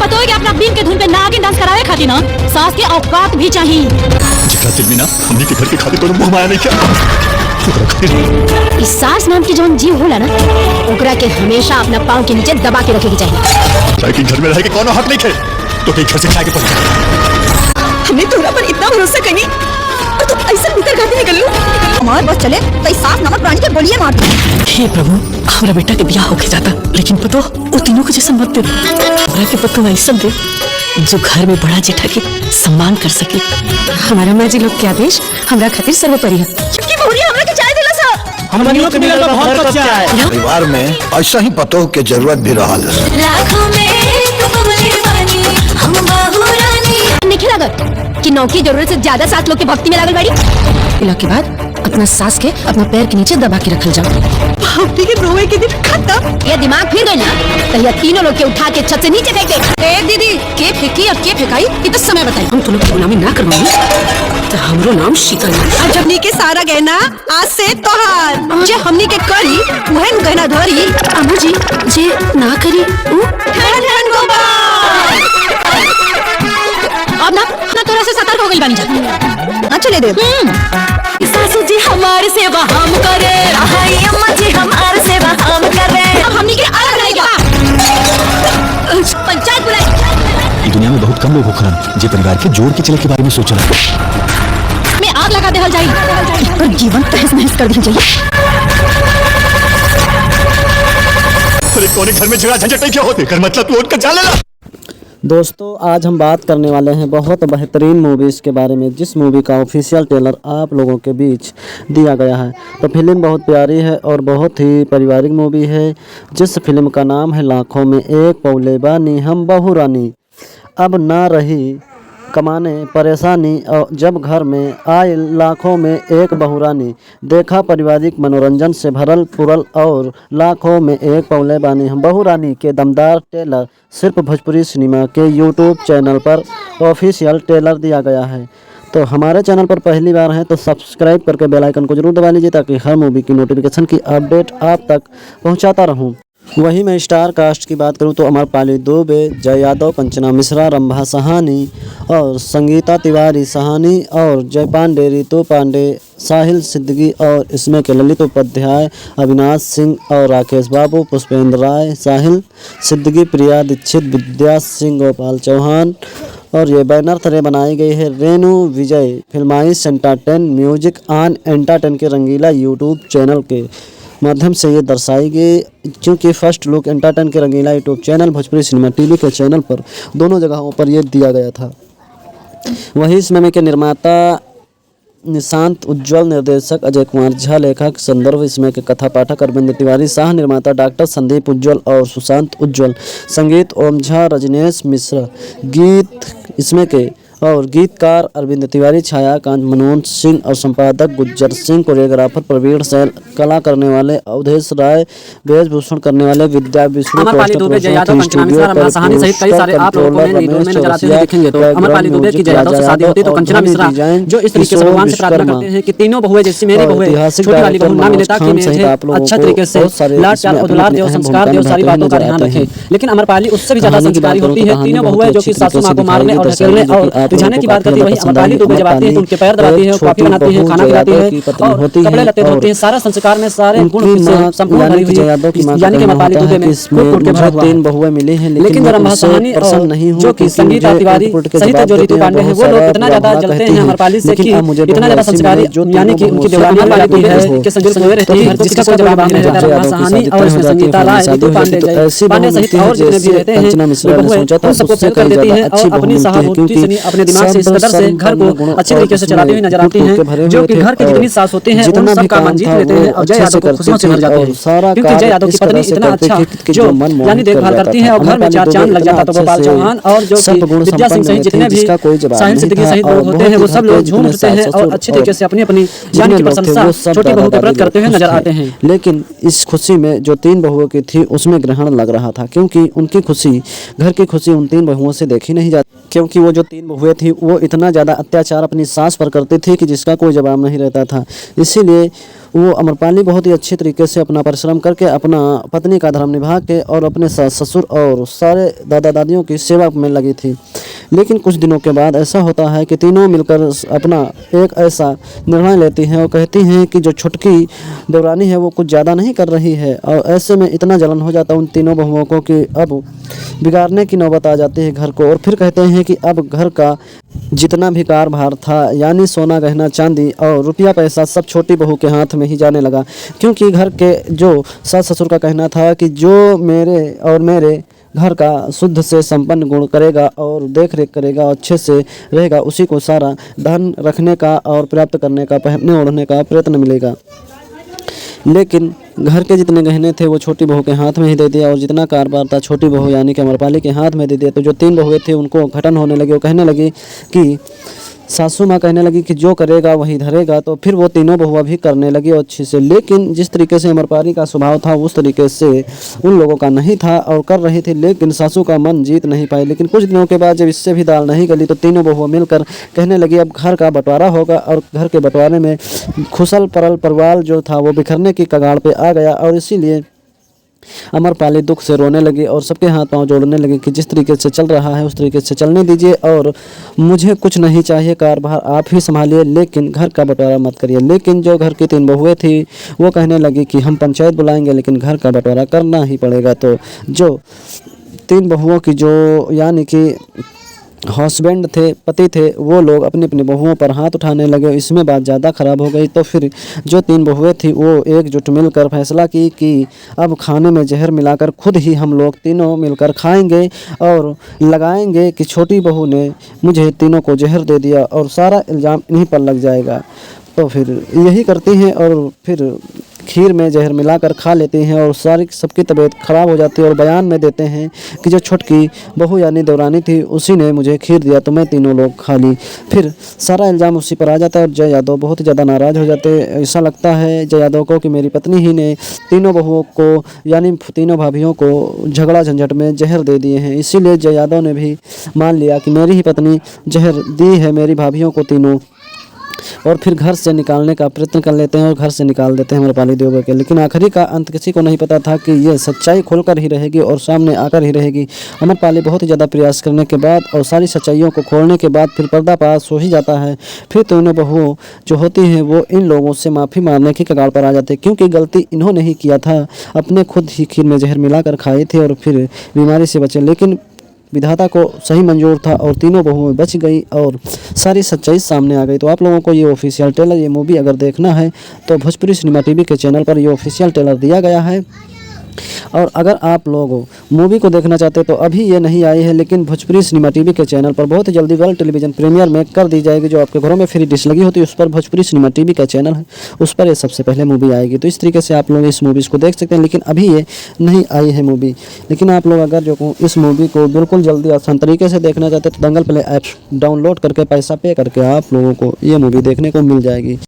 पता है कि अपना बीन के धुन पे नागिन डांस करावे खातिर ना सास के औकात भी चाहिए। जेकरा दिल में ना हमनी के घर के खातिर कोनो मोह माया नहीं क्या। इस सास नाम की जौन जीव होला ना ओकरा के हमेशा अपना पाँव के नीचे दबा के रखेगी चाहिए। लेकिन घर में रह के कोनो हक नहीं थे तो कहीं घर से खाए के पड़। हमने तोरा पर इतना भरोसा करी और तुम ऐसा भीतर खाते निकल लो। हमारे बस चले तो सास नमक प्राणी के गोलियां मार दे। हे प्रभु हमारा बेटा के ब्याह होके जाता लेकिन पतो वो तीनों को जैसा मत दे। हमरा के पतो ऐसा दे जो घर में बड़ा जेठा के सम्मान कर सके। हमारा माँ जी लोग के आदेश हमरा खातिर सर्वोपरि है। क्योंकि बहुरिया हमरा के चाय दिला सा। हमनियों के मिलल बा बहुत अच्छा है। परिवार में ऐसा ही पतोह के जरूरत भी रहल। लाखों में तुम मेहरबानी हम बाबू रानी। नहीं लागत कि नौकरी जरूरत से ज्यादा सास लोग के भक्ति में लागल बाड़ी। इला के बाद अपना सास के अपना पैर के नीचे दबा के रखल जाओ। भाभी के रोए के दिन खत्म। ये दिमाग फिर गई ना तो ये तीनों लोग के उठा के छत से नीचे फेंक दे। ए दीदी के फेंकी और के फेंकाई ये तो समय बताई। हम तुम लोग की गुलामी ना करवाएंगे तो हमरो नाम शीतल है। और जबनी के सारा गहना आज से तोहार जे हमनी के करी वहन गहना धरी। अम्मू जी जे ना करी ऊ धन धन गोपाल। अब ना तोरा से सतर्क हो गई बानी जा। ना चले दे। सासू जी हमारे सेवा हम करे। हाय अम्मा जी हमार सेवा हम करे। अब हमनी के अलग रहेगा। पंचायत बुलाई। दुनिया में बहुत कम लोग होखन जे परिवार के जोड़ के चले के बारे में सोचला। मैं आग लगा देहल जाई पर जीवन तहस नहस कर देहल जाई। अरे कोने घर में झगड़ा झंझट नहीं क्या होते कर मतलब तू उठकर जा लेला। दोस्तों आज हम बात करने वाले हैं बहुत बेहतरीन मूवीज़ के बारे में जिस मूवी का ऑफिशियल ट्रेलर आप लोगों के बीच दिया गया है। तो फिल्म बहुत प्यारी है और बहुत ही पारिवारिक मूवी है जिस फिल्म का नाम है लाखों में एक पौले बानी हम बहू रानी। अब ना रही कमाने परेशानी और जब घर में आए लाखों में एक बहुरानी। देखा पारिवारिक मनोरंजन से भरल पुरल और लाखों में एक पौले बानी हम बहुरानी के दमदार ट्रेलर सिर्फ भोजपुरी सिनेमा के यूट्यूब चैनल पर ऑफिशियल ट्रेलर दिया गया है। तो हमारे चैनल पर पहली बार हैं तो सब्सक्राइब करके बेल आइकन को जरूर दबा लीजिए ताकि हर मूवी की नोटिफिकेशन की अपडेट आप तक पहुंचाता रहूं। वहीं मैं स्टार कास्ट की बात करूं तो अमरपाली दुबे, जय यादव, कंचना मिश्रा, रंभा सहानी और संगीता तिवारी सहानी और जय पांडे, रितु पांडे, साहिल सिद्दीकी और इसमें के ललित उपाध्याय, अविनाश सिंह और राकेश बाबू, पुष्पेंद्र राय, साहिल सिद्दीकी, प्रिया दीक्षित, विद्या सिंह, गोपाल चौहान और ये बैनर तरह बनाई गई है रेणु विजय फिल्माइश एंटरटेन म्यूजिक ऑन एंटरटेन के रंगीला यूट्यूब चैनल के माध्यम से ये दर्शाई गई। क्योंकि फर्स्ट लुक एंटरटेन के Rangila YouTube channel Bhojpuri cinema TV के चैनल पर दोनों जगहों पर ये दिया गया था। वही इस मूवी के निर्माता निशांत उज्ज्वल, निर्देशक अजय कुमार झा, लेखक संदर्भ इसमें के कथा पाठक अरविंद तिवारी, सह निर्माता डॉक्टर संदीप उज्ज्वल और सुशांत उज्ज्वल, संगीत ओम झा, रजनीश मिश्रा, गीत इसमें के और गीतकार अरविंद तिवारी, छायाकांत मनोज सिंह और संपादक गुज्जर सिंह, कोरियोग्राफर प्रवीण सैल, कला करने वाले अवधेश राय, वेशभूषण करने वाले विद्या विष्णु, अमरपाली दुबे, जय यादव, कंचना मिश्रा, रंभा सहानी सहित कई सारे आप लोगों को लीडों में नजर आते हुए दिखेंगे। तो अमरपाली दुबे की जय यादव से शादी होती तो कंचना मिश्रा जो इस तरीके से भगवान से प्रार्थना करते हैं कि तीनों बहुएं जैसी मेरी बहुएं छोटी वाली बहू ना मिले ताकि मुझे अच्छा तरीके से लाड प्यार और दुलार देव, संस्कार देव, सारी बातों का ध्यान रखें। लेकिन अमरपाली उससे भी ज्यादा संस्कारी होती है। तीनों बहुएं जो कि सासू माँ को मारने और ढकेलने और रिझाने की बात करती है वही अमरपाली दुबे जब आती है तो उनके पैर दबाती है, कॉफी बनाती है, खाना खिलाती है और कपड़े लत्ते धोती है। सारा संस्कार में सारे गुण से संपूर्ण भरी हुई है। यानी कि अमरपाली दुबे में फूट के भरा हुआ तीन बहुएं मिली हैं। लेकिन जब रंभा सहानी और जो कि संगीता तिवारी सहित जो रितु पांडे हैं वो लोग इतना ज्यादा जलते हैं अमरपाली से कि इतना ज्यादा संस्कारी यानी कि उनकी देवरानी अमरपाली दुबे है कि संजय सोए रहती है जिसका कोई जवाब नहीं रहता। रंभा सहानी और इसमें संगीता राय, रितु पांडे, जय पांडे सहित और जितने भी रहते हैं उन सबको फेल कर देती है और अपनी सहानुभूति से अपने दिमाग से इस कदर से घर को अच्छी तरीके से चलाती हुई नजर आती हैं जो कि घर की जितनी सास होती हैं उन सब का मन जीत लेते हैं और जय यादव को खुशियों से भर जाते हैं। क्योंकि जय यादव की पत्नी इतना अच्छा जो यानी देखभाल करती है और घर में चार चांद लग जाता तो गोपाल चौहान और जो कि विद्या सिंह सहित जितने भी साहिल सिद्दीकी सहित लोग होते हैं वो सब लोग झूम उठते हैं और अच्छी तरीके से अपनी अपनी यानी की प्रशंसा छोटी बहू के प्रति करते हुए नजर आते हैं। लेकिन इस खुशी में जो तीन बहुओं की थी उसमें ग्रहण लग रहा था क्योंकि उनकी खुशी घर की खुशी उन तीन बहुओं से देखी नहीं जाती। क्योंकि वो जो तीन बहुएं थी वो इतना ज़्यादा अत्याचार अपनी सास पर करती थी कि जिसका कोई जवाब नहीं रहता था। इसीलिए वो अमरपाली बहुत ही अच्छी तरीके से अपना परिश्रम करके अपना पत्नी का धर्म निभा के और अपने सास ससुर और सारे दादा दादियों की सेवा में लगी थी। लेकिन कुछ दिनों के बाद ऐसा होता है कि तीनों मिलकर अपना एक ऐसा निर्णय लेती हैं और कहती हैं कि जो छुटकी देवरानी है वो कुछ ज़्यादा नहीं कर रही है। और ऐसे में इतना जलन हो जाता है उन तीनों बहुओं को कि अब बिगाड़ने की नौबत आ जाती है घर को। और फिर कहते हैं कि अब घर का जितना भी कारभार था यानी सोना गहना चांदी और रुपया पैसा सब छोटी बहू के हाथ में ही जाने लगा। क्योंकि घर के जो सास ससुर का कहना था कि जो मेरे घर का शुद्ध से संपन्न गुण करेगा और देख रेख करेगा और अच्छे से रहेगा उसी को सारा धन रखने का और प्राप्त करने का पहनने ओढ़ने का प्रयत्न मिलेगा। लेकिन घर के जितने गहने थे वो छोटी बहू के हाथ में ही दे दिया और जितना कारोबार था छोटी बहू यानी कि अमरपाली के हाथ में दे दिया। तो जो तीन बहुएं थी उनको घटन होने लगी। वो कहने लगी कि सासू माँ कहने लगी कि जो करेगा वही धरेगा। तो फिर वो तीनों बहुआ भी करने लगी और अच्छी से। लेकिन जिस तरीके से अमरपाली का स्वभाव था उस तरीके से उन लोगों का नहीं था और कर रही थी। लेकिन सासू का मन जीत नहीं पाई। लेकिन कुछ दिनों के बाद जब इससे भी दाल नहीं गली तो तीनों बहुआ मिलकर कहने लगी अब घर का बंटवारा होगा। और घर के बंटवारे में खुशल परल परिवार जो था वो बिखरने की कगार पे आ गया। और इसीलिए अमरपाली दुख से रोने लगी और सबके हाथ पांव जोड़ने लगी कि जिस तरीके से चल रहा है उस तरीके से चलने दीजिए और मुझे कुछ नहीं चाहिए, कारभार आप ही संभालिए लेकिन घर का बंटवारा मत करिए। लेकिन जो घर की तीन बहुएं थी वो कहने लगी कि हम पंचायत बुलाएंगे लेकिन घर का बंटवारा करना ही पड़ेगा। तो जो तीन बहुओं की जो यानी कि हस्बैंड थे पति थे वो लोग अपनी अपनी बहुओं पर हाथ उठाने लगे। इसमें बात ज़्यादा ख़राब हो गई। तो फिर जो तीन बहुएं थी वो एकजुट मिलकर फैसला की कि अब खाने में जहर मिलाकर खुद ही हम लोग तीनों मिलकर खाएंगे और लगाएंगे कि छोटी बहू ने मुझे तीनों को जहर दे दिया और सारा इल्ज़ाम इन्हीं पर लग जाएगा। तो फिर यही करती हैं और फिर खीर में जहर मिलाकर खा लेती हैं और सारी सबकी तबीयत ख़राब हो जाती है। और बयान में देते हैं कि जो छुटकी बहू यानी देवरानी थी उसी ने मुझे खीर दिया तो मैं तीनों लोग खा ली। फिर सारा इल्ज़ाम उसी पर आ जाता है और जय यादव बहुत ही ज़्यादा नाराज़ हो जाते हैं। ऐसा लगता है जय यादव को कि मेरी पत्नी ही ने तीनों बहुओं को यानी तीनों भाभियों को झगड़ा झंझट में जहर दे दिए हैं। इसीलिए जय यादव ने भी मान लिया कि मेरी ही पत्नी जहर दी है मेरी भाभियों को तीनों। और फिर घर से निकालने का प्रयत्न कर लेते हैं और घर से निकाल देते हैं अमरपाली देवगढ़ के। लेकिन आखिरी का अंत किसी को नहीं पता था कि ये सच्चाई खोलकर ही रहेगी और सामने आकर ही रहेगी। अमरपाली बहुत ही ज़्यादा प्रयास करने के बाद और सारी सच्चाइयों को खोलने के बाद फिर पर्दाफाश हो ही जाता है। फिर तीनों बहुओं जो होती हैं वो इन लोगों से माफ़ी मांगने की कगार पर आ जाते हैं क्योंकि गलती इन्होंने ही किया था, अपने खुद ही खीर में जहर मिलाकर खाए थे और फिर बीमारी से बचे। लेकिन विधाता को सही मंजूर था और तीनों बहुएं बच गई और सारी सच्चाई सामने आ गई। तो आप लोगों को ये ऑफिशियल ट्रेलर ये मूवी अगर देखना है तो भोजपुरी सिनेमा टीवी के चैनल पर ये ऑफिशियल ट्रेलर दिया गया है। और अगर आप लोग मूवी को देखना चाहते तो अभी ये नहीं आई है लेकिन भोजपुरी सिनेमा टीवी के चैनल पर बहुत ही जल्दी वर्ल्ड टेलीविज़न प्रीमियर में कर दी जाएगी। जो आपके घरों में फ्री डिश लगी होती है उस पर भोजपुरी सिनेमा टीवी का चैनल है उस पर ये सबसे पहले मूवी आएगी। तो इस तरीके से आप लोग इस मूवीज़ को देख सकते हैं लेकिन अभी ये नहीं आई है मूवी। लेकिन आप लोग अगर जो इस मूवी को बिल्कुल जल्दी आसान तरीके से देखना चाहते हैं तो दंगल प्ले ऐप डाउनलोड करके पैसा पे करके आप लोगों को ये मूवी देखने को मिल जाएगी।